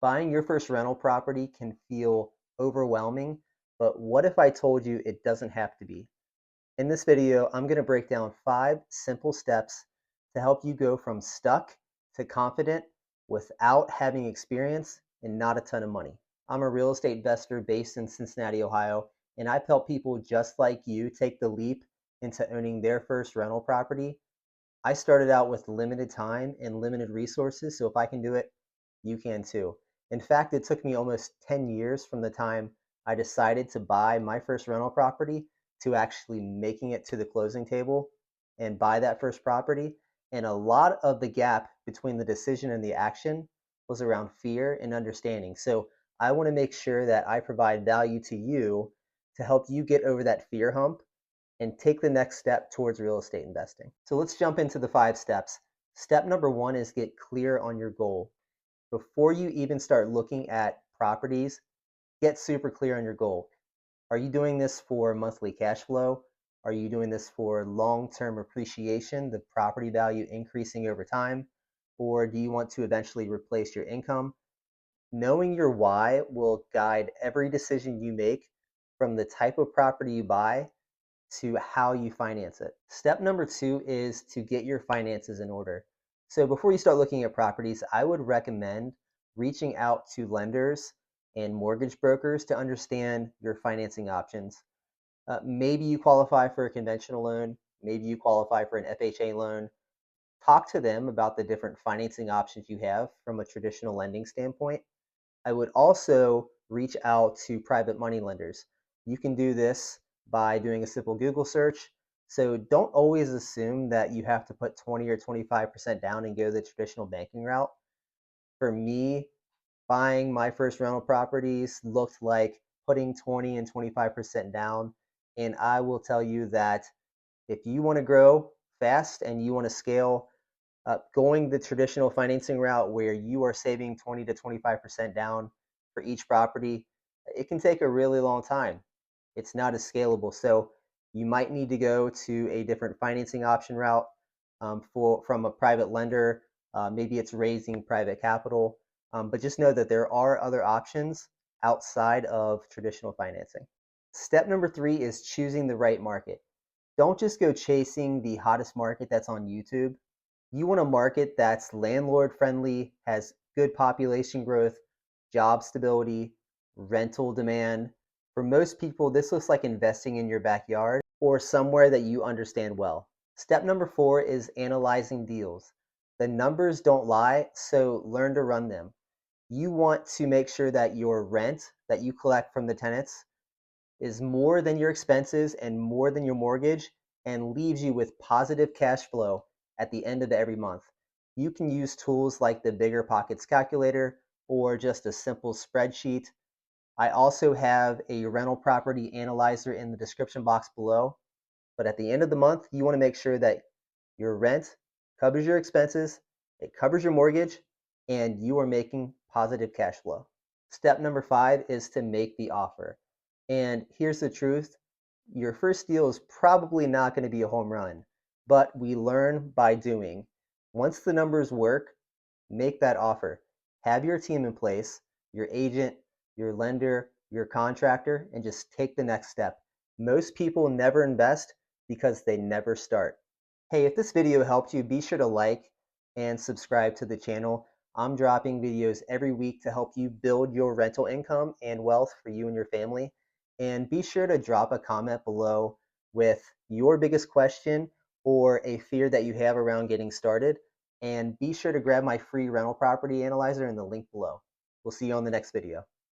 Buying your first rental property can feel overwhelming, but what if I told you it doesn't have to be? In this video, I'm going to break down 5 simple steps to help you go from stuck to confident without having experience and not a ton of money. I'm a real estate investor based in Cincinnati, Ohio, and I've helped people just like you take the leap into owning their first rental property. I started out with limited time and limited resources, so if I can do it, you can too. In fact, it took me almost 10 years from the time I decided to buy my first rental property to actually making it to the closing table and buy that first property. And a lot of the gap between the decision and the action was around fear and understanding. So I want to make sure that I provide value to you to help you get over that fear hump and take the next step towards real estate investing. So let's jump into the 5 steps. Step number 1 is get clear on your goal. Before you even start looking at properties, get super clear on your goal. Are you doing this for monthly cash flow? Are you doing this for long-term appreciation, the property value increasing over time? Or do you want to eventually replace your income? Knowing your why will guide every decision you make, from the type of property you buy to how you finance it. Step number 2 is to get your finances in order. So before you start looking at properties, I would recommend reaching out to lenders and mortgage brokers to understand your financing options. Maybe you qualify for a conventional loan, maybe you qualify for an FHA loan. Talk to them about the different financing options you have from a traditional lending standpoint. I would also reach out to private money lenders. You can do this by doing a simple Google search. So don't always assume that you have to put 20 or 25% down and go the traditional banking route. For me, buying my first rental properties looked like putting 20 and 25% down. And I will tell you that if you want to grow fast and you want to scale, going the traditional financing route where you are saving 20 to 25% down for each property, it can take a really long time. It's not as scalable. So you might need to go to a different financing option route from a private lender. Maybe it's raising private capital. But just know that there are other options outside of traditional financing. Step number 3 is choosing the right market. Don't just go chasing the hottest market that's on YouTube. You want a market that's landlord friendly, has good population growth, job stability, rental demand. For most people, this looks like investing in your backyard or somewhere that you understand well. Step number 4 is analyzing deals. The numbers don't lie, so learn to run them. You want to make sure that your rent that you collect from the tenants is more than your expenses and more than your mortgage and leaves you with positive cash flow at the end of every month. You can use tools like the Bigger Pockets calculator or just a simple spreadsheet. I also have a rental property analyzer in the description box below. But at the end of the month, you want to make sure that your rent covers your expenses, it covers your mortgage, and you are making positive cash flow. Step number 5 is to make the offer. And here's the truth, your first deal is probably not going to be a home run, but we learn by doing. Once the numbers work, make that offer. Have your team in place, your agent, your lender, your contractor, and just take the next step. Most people never invest because they never start. Hey, if this video helped you, be sure to like and subscribe to the channel. I'm dropping videos every week to help you build your rental income and wealth for you and your family. And be sure to drop a comment below with your biggest question or a fear that you have around getting started. And be sure to grab my free rental property analyzer in the link below. We'll see you on the next video.